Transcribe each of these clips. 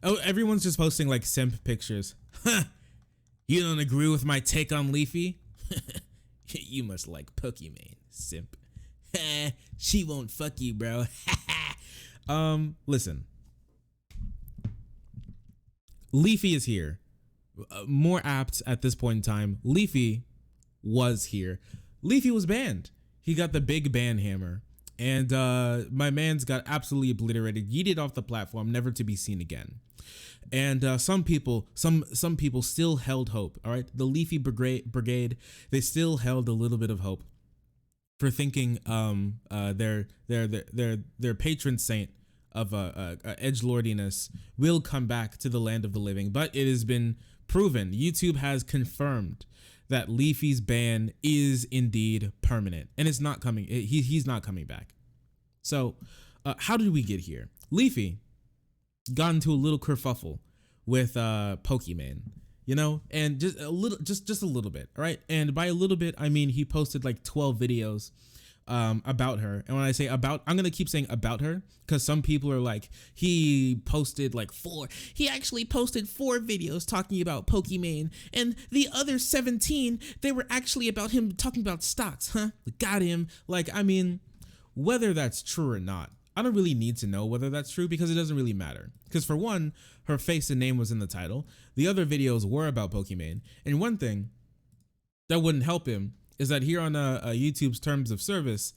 Oh, everyone's just posting like simp pictures. Huh. You don't agree with my take on Leafy? You must like Pokimane, simp. She won't fuck you, bro. Listen. Leafy is here. More apt at this point in time. Leafy was here. Leafy was banned. He got the big ban hammer. And my man's got absolutely obliterated, yeeted off the platform, never to be seen again. And some people still held hope. All right, the Leafy brigade, they still held a little bit of hope for thinking their patron saint of edgelordiness will come back to the land of the living. But it has been proven. YouTube has confirmed that Leafy's ban is indeed permanent, and it's not coming. He's not coming back. So, how did we get here? Leafy got into a little kerfuffle with Pokimane, you know, and just a little bit, all right. And by a little bit, I mean he posted like 12 videos about her. And when I say about, I'm gonna keep saying about her because some people are like, he posted like 4. He actually posted 4 videos talking about Pokimane, and the other 17 they were actually about him talking about stocks. Huh? Got him. Like, I mean, whether that's true or not, I don't really need to know whether that's true because it doesn't really matter. Because for one, her face and name was in the title. The other videos were about Pokimane. And one thing that wouldn't help him is that here on YouTube's terms of service,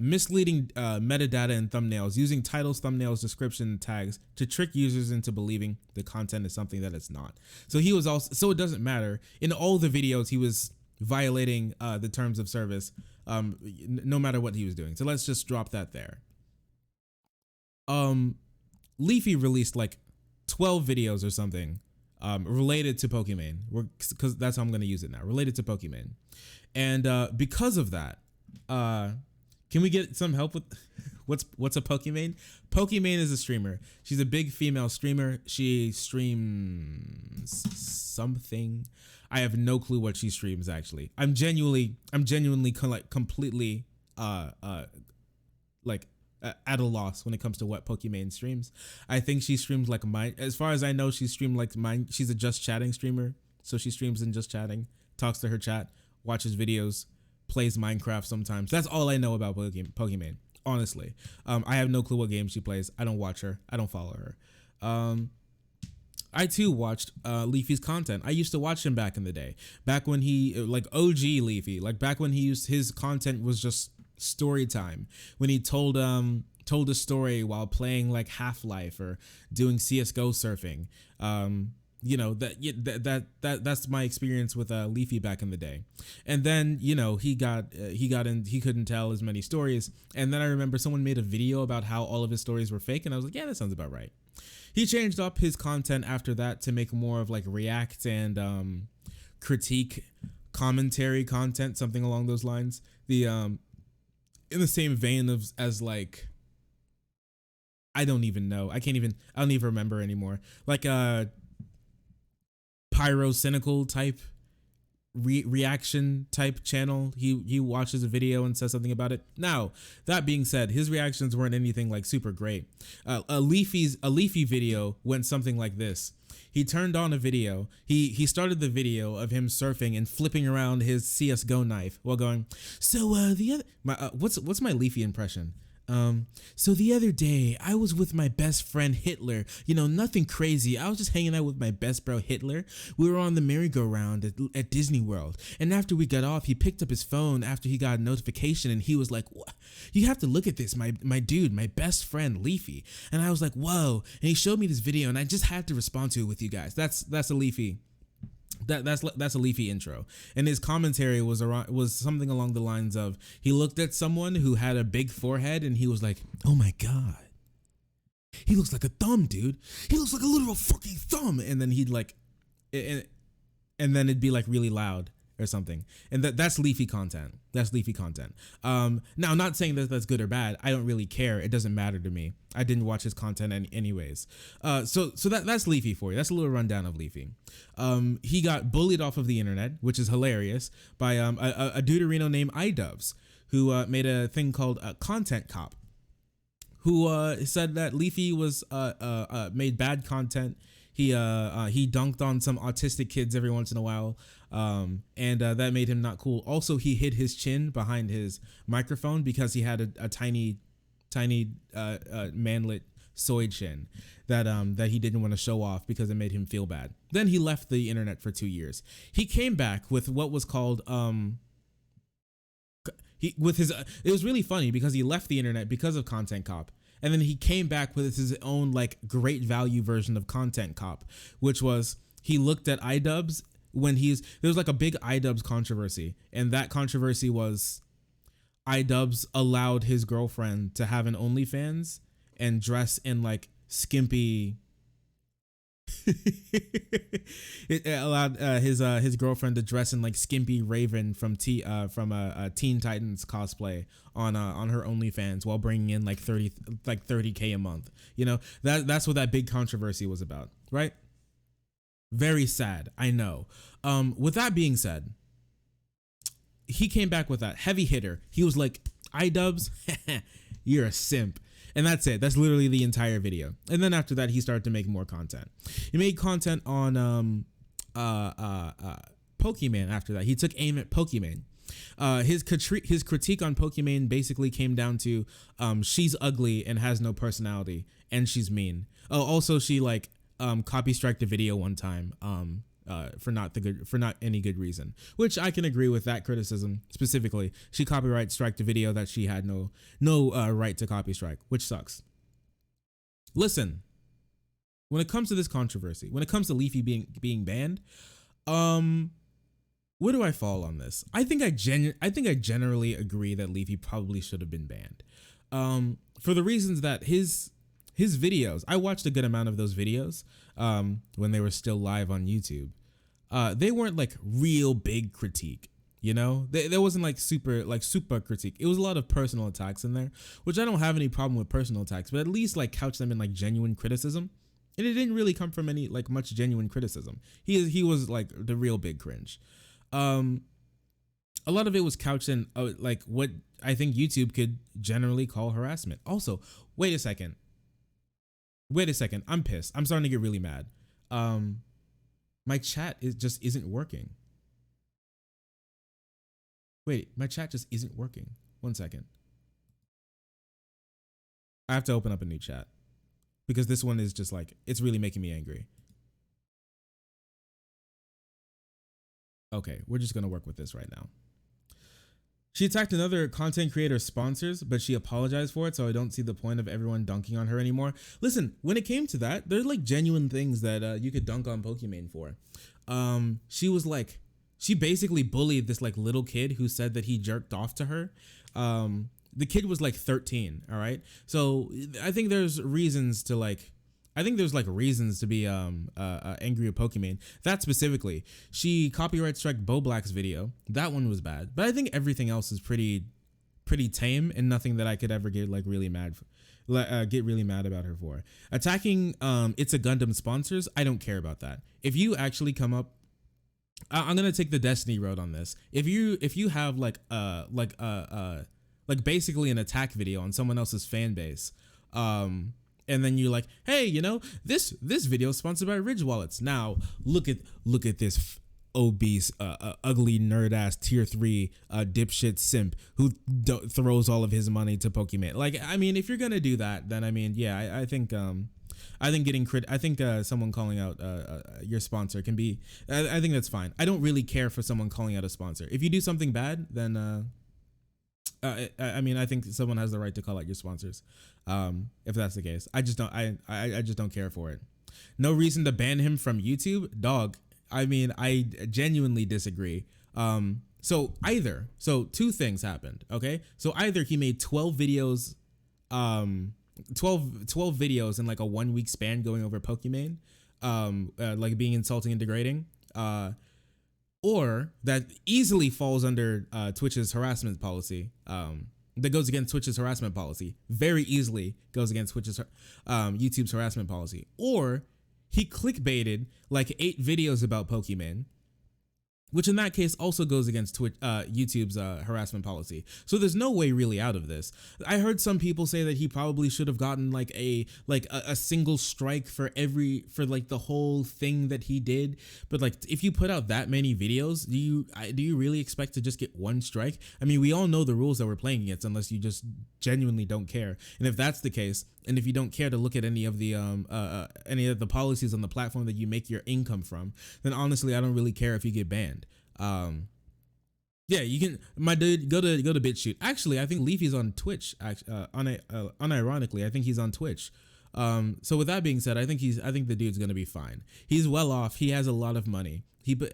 misleading metadata and thumbnails, using titles, thumbnails, description, and tags to trick users into believing the content is something that it's not. So he was also, so it doesn't matter. In all the videos, he was violating the terms of service, no matter what he was doing. So let's just drop that there. Leafy released like 12 videos or something related to Pokimane, because that's how I'm going to use it now, related to Pokimane. And because of that, can we get some help with what's a Pokimane? Pokimane is a streamer. She's a big female streamer. She streams something. I have no clue what she streams actually. I'm genuinely completely like at a loss when it comes to what Pokimane streams. I think she streams like mine. As far as I know, she streamed like mine. She's a just chatting streamer, so she streams in just chatting, talks to her chat, watches videos, plays Minecraft sometimes. That's all I know about Pokimane. Honestly, I have no clue what game she plays. I don't watch her. I don't follow her. I too watched Leafy's content. I used to watch him back in the day, back when he like OG Leafy, like back when he used his content was just story time, when he told a story while playing like Half-Life or doing CS:GO surfing. You know, that's my experience with Leafy back in the day. And then, you know, he couldn't tell as many stories. And then I remember someone made a video about how all of his stories were fake, and I was like, yeah, that sounds about right. He changed up his content after that to make more of like react and critique commentary content, something along those lines. The in the same vein of as like, I don't even know. I don't even remember anymore. Like pyro cynical type reaction type channel. He watches a video and says something about it. Now, that being said, his reactions weren't anything like super great. A Leafy video went something like this. He turned on a video. He started the video of him surfing and flipping around his CS:GO knife while going, so what's my Leafy impression? So the other day I was with my best friend Hitler, you know, nothing crazy. I was just hanging out with my best bro Hitler. We were on the merry-go-round at Disney World. And after we got off, he picked up his phone after he got a notification and he was like, you have to look at this, my dude, my best friend Leafy. And I was like, whoa. And he showed me this video and I just had to respond to it with you guys. That's a Leafy. That's a Leafy intro, and his commentary was something along the lines of, he looked at someone who had a big forehead and he was like, oh my god, he looks like a thumb, dude. He looks like a literal fucking thumb. And then he'd like, and then it'd be like really loud or something. And that's Leafy content. That's Leafy content. Now, I'm not saying that that's good or bad. I don't really care. It doesn't matter to me. I didn't watch his content anyways. So that's Leafy for you. That's a little rundown of Leafy. He got bullied off of the internet, which is hilarious, by a duderino named iDubbbz, who made a thing called Content Cop, who said that Leafy was made bad content. He dunked on some autistic kids every once in a while, and that made him not cool. Also, he hid his chin behind his microphone because he had a tiny manlet soy chin that he didn't want to show off because it made him feel bad. Then he left the internet for 2 years. He came back with what was called it was really funny because he left the internet because of Content Cop. And then he came back with his own like great value version of Content Cop, which was he looked at iDubbbz when there was like a big iDubbbz controversy. And that controversy was iDubbbz allowed his girlfriend to have an OnlyFans and dress in like skimpy. It allowed his girlfriend to dress in like skimpy Raven from Teen Titans cosplay on her OnlyFans while bringing in like 30K a month. You know, that's what that big controversy was about, right? Very sad, I know. With that being said, he came back with that heavy hitter. He was like, iDubbbz, you're a simp. And that's it. That's literally the entire video. And then after that, he started to make more content. He made content on Pokemon after that. He took aim at Pokemon. His critique on Pokemon basically came down to she's ugly and has no personality and she's mean. Oh, also she like copy striked a video one time for not any good reason, which I can agree with that criticism specifically. She copyright striked a video that she had no right to copy strike, which sucks. Listen, when it comes to this controversy, when it comes to Leafy being banned, where do I fall on this? I think I generally agree that Leafy probably should have been banned, for the reasons that his videos, I watched a good amount of those videos when they were still live on YouTube. They weren't like real big critique, you know? There wasn't like super critique. It was a lot of personal attacks in there, which I don't have any problem with personal attacks, but at least like couch them in like genuine criticism. And it didn't really come from any like much genuine criticism. He was like the real big cringe. A lot of it was couched in like what I think YouTube could generally call harassment. Also, wait a second. I'm pissed. I'm starting to get really mad. My chat just isn't working. Wait, my chat just isn't working. 1 second. I have to open up a new chat because this one is just like, it's really making me angry. Okay, we're just going to work with this right now. She attacked another content creator's sponsors, but she apologized for it, so I don't see the point of everyone dunking on her anymore. Listen, when it came to that, there's like genuine things that you could dunk on Pokemon for. She basically bullied this like little kid who said that he jerked off to her. The kid was like 13, all right? So I think there's reasons to reasons to be angry at Pokemon. That specifically, she copyright struck Bo Black's video. That one was bad, but I think everything else is pretty tame and nothing that I could ever get like really mad about her for. Attacking It's a Gundam sponsors, I don't care about that. If you actually come up, I'm gonna take the Destiny road on this. If you have like basically an attack video on someone else's fan base, and then you're like, hey, you know, this video is sponsored by Ridge Wallets. Now look at this obese, ugly nerd ass tier 3 dipshit simp who throws all of his money to Pokemon. Like, I mean, if you're gonna do that, then I mean, yeah, I think someone calling out your sponsor can be. I think that's fine. I don't really care for someone calling out a sponsor. If you do something bad, then I mean, I think someone has the right to call out your sponsors, if that's the case. I just don't care for it. No reason to ban him from YouTube, dog. I mean, I genuinely disagree. So two things happened. Okay, so either he made 12 videos, 12 videos in like a 1 week span going over Pokemon, like being insulting and degrading, or that easily falls under Twitch's harassment policy. That goes against Twitch's harassment policy. Very easily goes against YouTube's harassment policy. Or he clickbaited like 8 videos about Pokemon, which in that case also goes against YouTube's harassment policy. So there's no way really out of this. I heard some people say that he probably should have gotten like a single strike for like the whole thing that he did. But like, if you put out that many videos, do you really expect to just get one strike? I mean, we all know the rules that we're playing against, unless you just genuinely don't care. And if that's the case, and if you don't care to look at any of the policies on the platform that you make your income from, then honestly, I don't really care if you get banned. Yeah, you can, my dude, go to BitChute. Actually, I think Leafy's on Twitch. Unironically, I think he's on Twitch. So with that being said, I think the dude's gonna be fine. He's well off. He has a lot of money.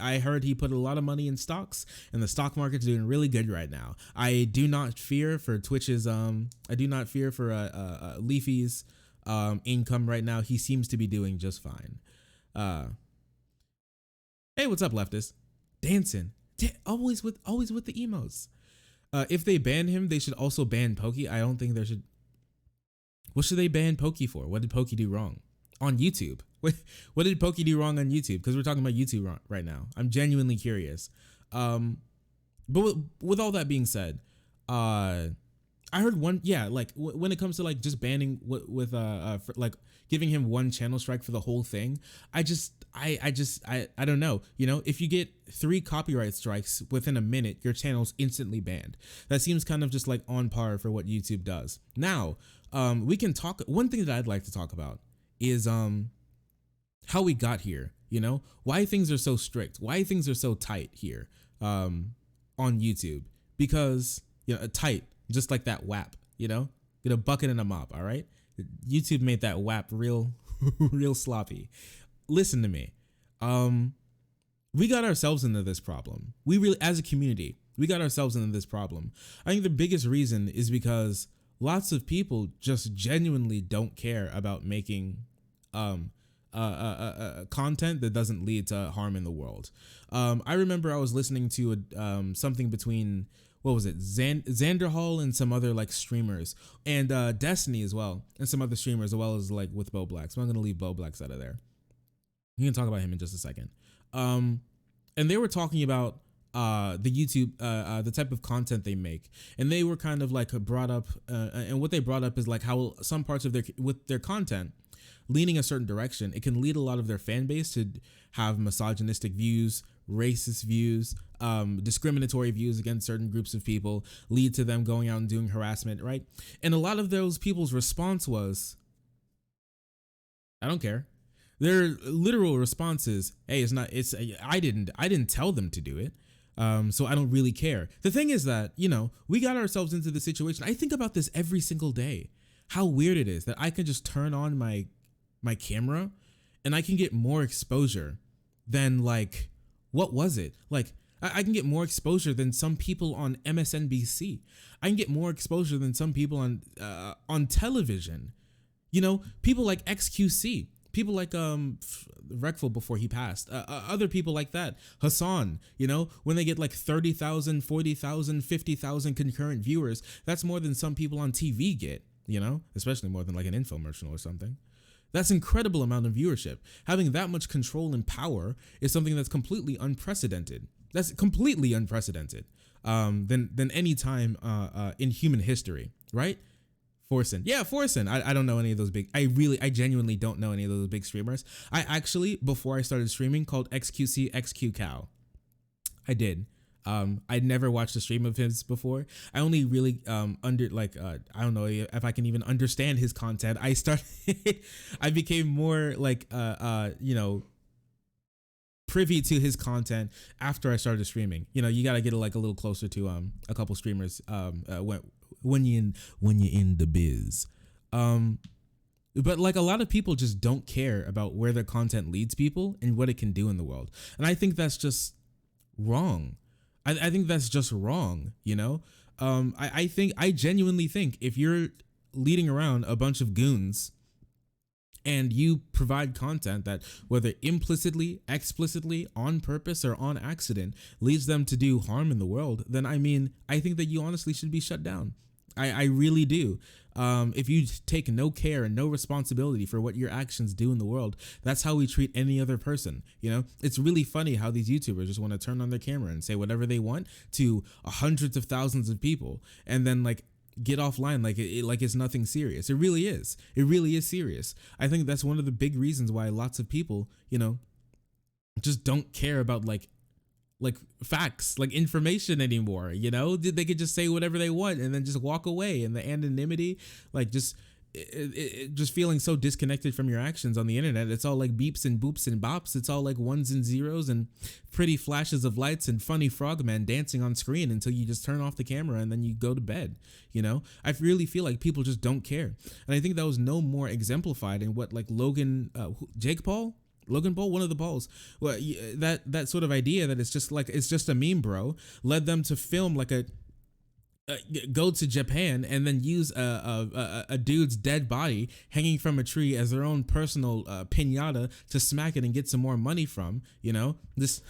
I heard he put a lot of money in stocks, and the stock market's doing really good right now. I do not fear for Twitch's. I do not fear for Leafy's income right now. He seems to be doing just fine. Hey, what's up, leftist? Dancing, always with the emos. If they ban him, they should also ban Pokey. I don't think there should. What should they ban Pokey for? What did Pokey do wrong on YouTube? What did Pokey do wrong on YouTube? Because we're talking about YouTube right now. I'm genuinely curious. But with all that being said, I heard one, like when it comes to like just banning with like giving him one channel strike for the whole thing, I don't know. You know, if you get 3 copyright strikes within a minute, your channel's instantly banned. That seems kind of just like on par for what YouTube does. Now, we can talk. One thing that I'd like to talk about is how we got here. You know, why things are so strict, why things are so tight here on YouTube. Because, you know, tight, just like that WAP, you know, get a bucket and a mop. All right, YouTube made that WAP real real sloppy. Listen to me. We got ourselves into this problem. We really, as a community, we got ourselves into this problem. I think the biggest reason is because lots of people just genuinely don't care about making content that doesn't lead to harm in the world. I remember I was listening to something between, what was it, Xander Hall and some other like streamers, and Destiny as well, and some other streamers, as well as like with Bo Black. So I'm gonna leave Bo Blacks out of there. We can talk about him in just a second. And they were talking about the YouTube, the type of content they make, and they were kind of like brought up, and what they brought up is like how some parts of their content leaning a certain direction, it can lead a lot of their fan base to have misogynistic views, racist views, discriminatory views against certain groups of people, lead to them going out and doing harassment, right? And a lot of those people's response was, I don't care. Their literal response is, hey, I didn't tell them to do it. So I don't really care. The thing is that, you know, we got ourselves into the situation. I think about this every single day, how weird it is that I can just turn on my camera and I can get more exposure than, like, what was it? Like, I can get more exposure than some people on MSNBC. I can get more exposure than some people on television. You know, people like XQC, people like Reckful before he passed, other people like that, Hassan, you know, when they get like 30,000, 40,000, 50,000 concurrent viewers, that's more than some people on TV get, you know, especially more than like an infomercial or something. That's incredible amount of viewership. Having that much control and power is something that's completely unprecedented. That's completely unprecedented than any time in human history, right? Forsen. Yeah, Forsen. I don't know any of those big, I genuinely don't know any of those big streamers. I actually, before I started streaming, called XQC XQ Cow. I did. I'd never watched a stream of his before. I only really I don't know if I can even understand his content. I became more like you know, privy to his content after I started streaming. You know, you gotta get like a little closer to a couple streamers when you're in the biz. But like a lot of people just don't care about where their content leads people and what it can do in the world, and I think that's just wrong. I think that's just wrong, you know? I genuinely think if you're leading around a bunch of goons and you provide content that, whether implicitly, explicitly, on purpose, or on accident, leads them to do harm in the world, then I mean, I think that you honestly should be shut down. I really do. if you take no care and no responsibility for what your actions do in the world, that's how we treat any other person. You know, it's really funny how these YouTubers just want to turn on their camera and say whatever they want to hundreds of thousands of people, and then like get offline like it's nothing serious. It really is. It really is serious. I think that's one of the big reasons why lots of people, you know, just don't care about like facts, like information anymore. You know, they could just say whatever they want and then just walk away, and the anonymity, like just just feeling so disconnected from your actions on the internet. It's all like beeps and boops and bops. It's all like ones and zeros and pretty flashes of lights and funny frogmen dancing on screen until you just turn off the camera and then you go to bed. You know, I really feel like people just don't care, and I think that was no more exemplified in what like Logan Paul, one of the Pauls, well, that sort of idea that it's just a meme, bro, led them to film like go to Japan and then use a dude's dead body hanging from a tree as their own personal piñata to smack it and get some more money from. You know, this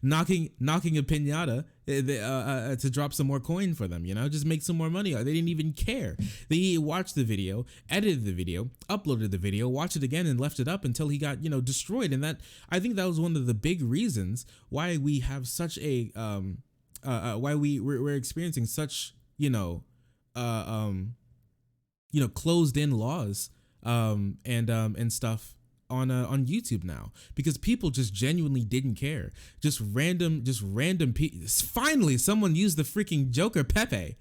knocking a piñata to drop some more coin for them. You know, just make some more money. They didn't even care. They watched the video, edited the video, uploaded the video, watched it again, and left it up until he got, you know, destroyed. And that, I think that was one of the big reasons why we have such a why we're experiencing such, closed in laws and stuff on YouTube now, because people just genuinely didn't care. Just random people. Finally, someone used the freaking Joker Pepe.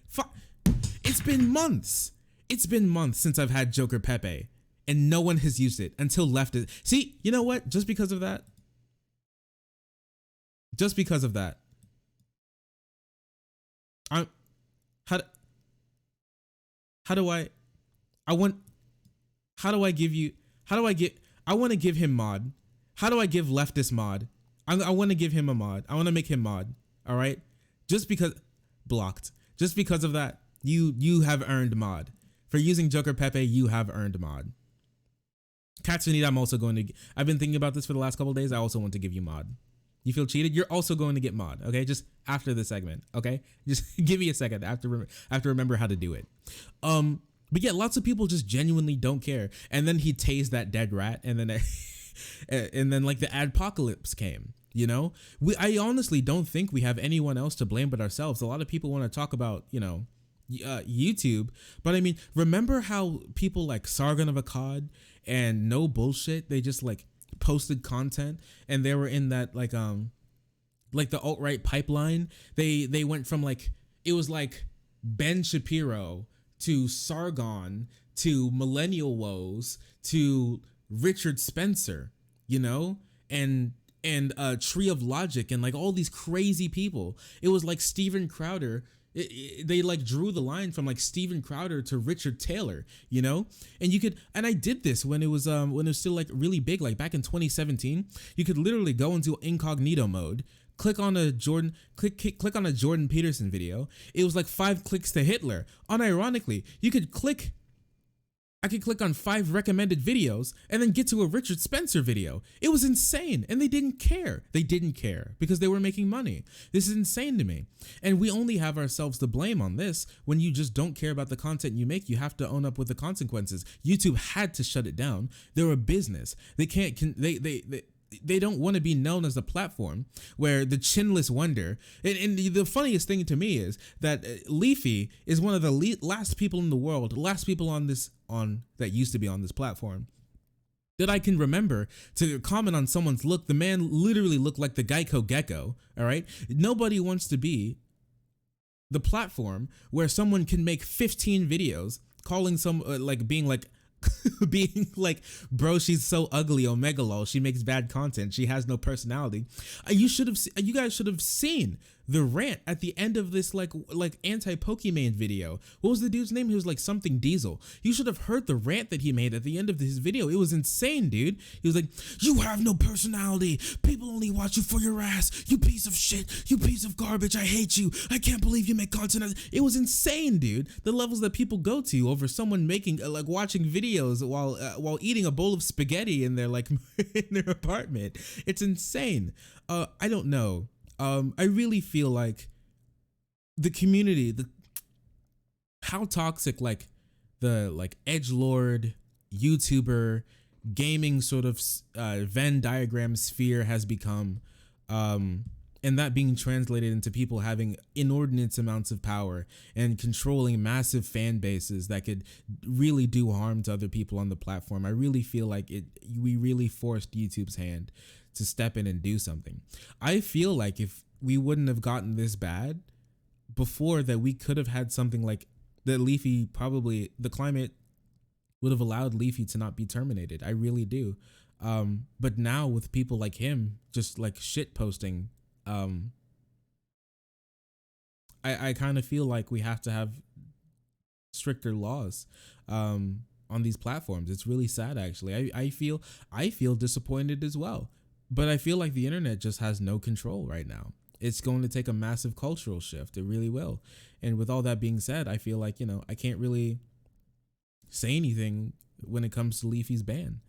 It's been months. It's been months since I've had Joker Pepe, and no one has used it until left it. See, you know what? Just because of that. I want to give him mod. How do I give leftist mod? I want to give him a mod. I want to make him mod. All right. Just because of that, you have earned mod for using Joker Pepe. You have earned mod. Katsunita, I've been thinking about this for the last couple of days. I also want to give you mod. You feel cheated? You're also going to get mod. Okay. Just after the segment. Okay. Just give me a second. I have to remember how to do it. But yeah, lots of people just genuinely don't care. And then he tased that dead rat, and then and then like the adpocalypse came. You know, I honestly don't think we have anyone else to blame but ourselves. A lot of people want to talk about, YouTube, but I mean, remember how people like Sargon of Akkad and No Bullshit, they just like posted content and they were in that like the alt-right pipeline. They went from like, it was like Ben Shapiro to Sargon to Millennial Woes to Richard Spencer, and Tree of Logic, and like all these crazy people. It was like Steven Crowder. They like drew the line from like Steven Crowder to Richard Taylor, and I did this when it was still like really big, like back in 2017. You could literally go into incognito mode, click on a Jordan Peterson video. It was like 5 clicks to Hitler. Unironically, I could click on 5 recommended videos and then get to a Richard Spencer video. It was insane, and they didn't care. They didn't care because they were making money. This is insane to me. And we only have ourselves to blame on this. When you just don't care about the content you make, you have to own up with the consequences. YouTube had to shut it down. They're a business. They don't want to be known as a platform where the chinless wonder. And the funniest thing to me is that Leafy is one of the last people in the world, last people that used to be on this platform that I can remember to comment on someone's look. The man literally looked like the Geico Gecko. All right. Nobody wants to be the platform where someone can make 15 videos calling being like, bro, she's so ugly, Omega lol, she makes bad content, she has no personality. You guys should have seen the rant at the end of this like anti-Pokemon video. What was the dude's name? He was like something Diesel. You should have heard the rant that he made at the end of his video. It was insane, dude. He was like, you have no personality, people only watch you for your ass, you piece of shit, you piece of garbage, I hate you, I can't believe you make content. It was insane, dude. The levels that people go to over someone making watching videos while eating a bowl of spaghetti in their in their apartment. It's insane. I don't know. I really feel like the community, how toxic like the like edgelord YouTuber gaming sort of Venn diagram sphere has become, and that being translated into people having inordinate amounts of power and controlling massive fan bases that could really do harm to other people on the platform. I really feel like we really forced YouTube's hand to step in and do something. I feel like if we wouldn't have gotten this bad before, that we could have had something like that. Leafy, probably the climate would have allowed Leafy to not be terminated. I really do. But now with people like him just like shit posting, I kind of feel like we have to have stricter laws on these platforms. It's really sad, actually. I feel disappointed as well, but I feel like the internet just has no control right now. It's going to take a massive cultural shift. It really will. And with all that being said, I feel like, I can't really say anything when it comes to Leafy's ban.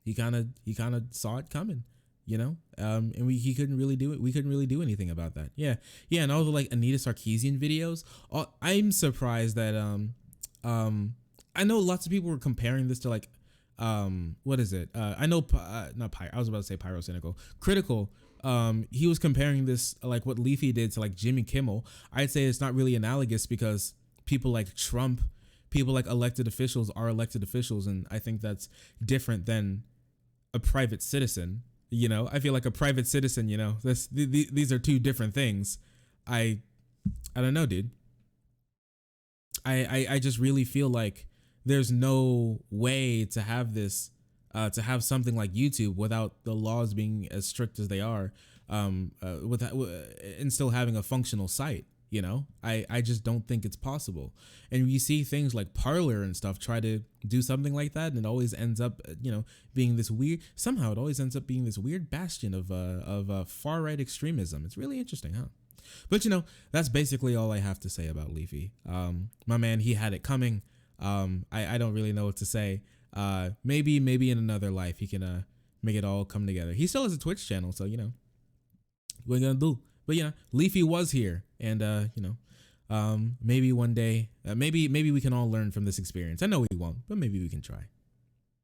He kind of saw it coming, and he couldn't really do it. We couldn't really do anything about that. Yeah. And all the like Anita Sarkeesian videos. I'm surprised that I know lots of people were comparing this to like what is it? I know not Pyro. I was about to say Pyrocynical. Critical. He was comparing this like what Leafy did to like Jimmy Kimmel. I'd say it's not really analogous because people like Trump, people like elected officials are elected officials, and I think that's different than a private citizen. I feel like a private citizen, these are two different things. I don't know, dude. I just really feel like there's no way to have this, to have something like YouTube without the laws being as strict as they are, and still having a functional site. I just don't think it's possible. And you see things like Parler and stuff try to do something like that, and it always ends up, being this weird. Somehow, it always ends up being this weird bastion of far right extremism. It's really interesting, huh? But that's basically all I have to say about Leafy. My man, he had it coming. I don't really know what to say. Maybe in another life he can make it all come together. He still has a Twitch channel, so what are you gonna do? But Leafy was here, and maybe one day, maybe we can all learn from this experience. I know we won't, but maybe we can try.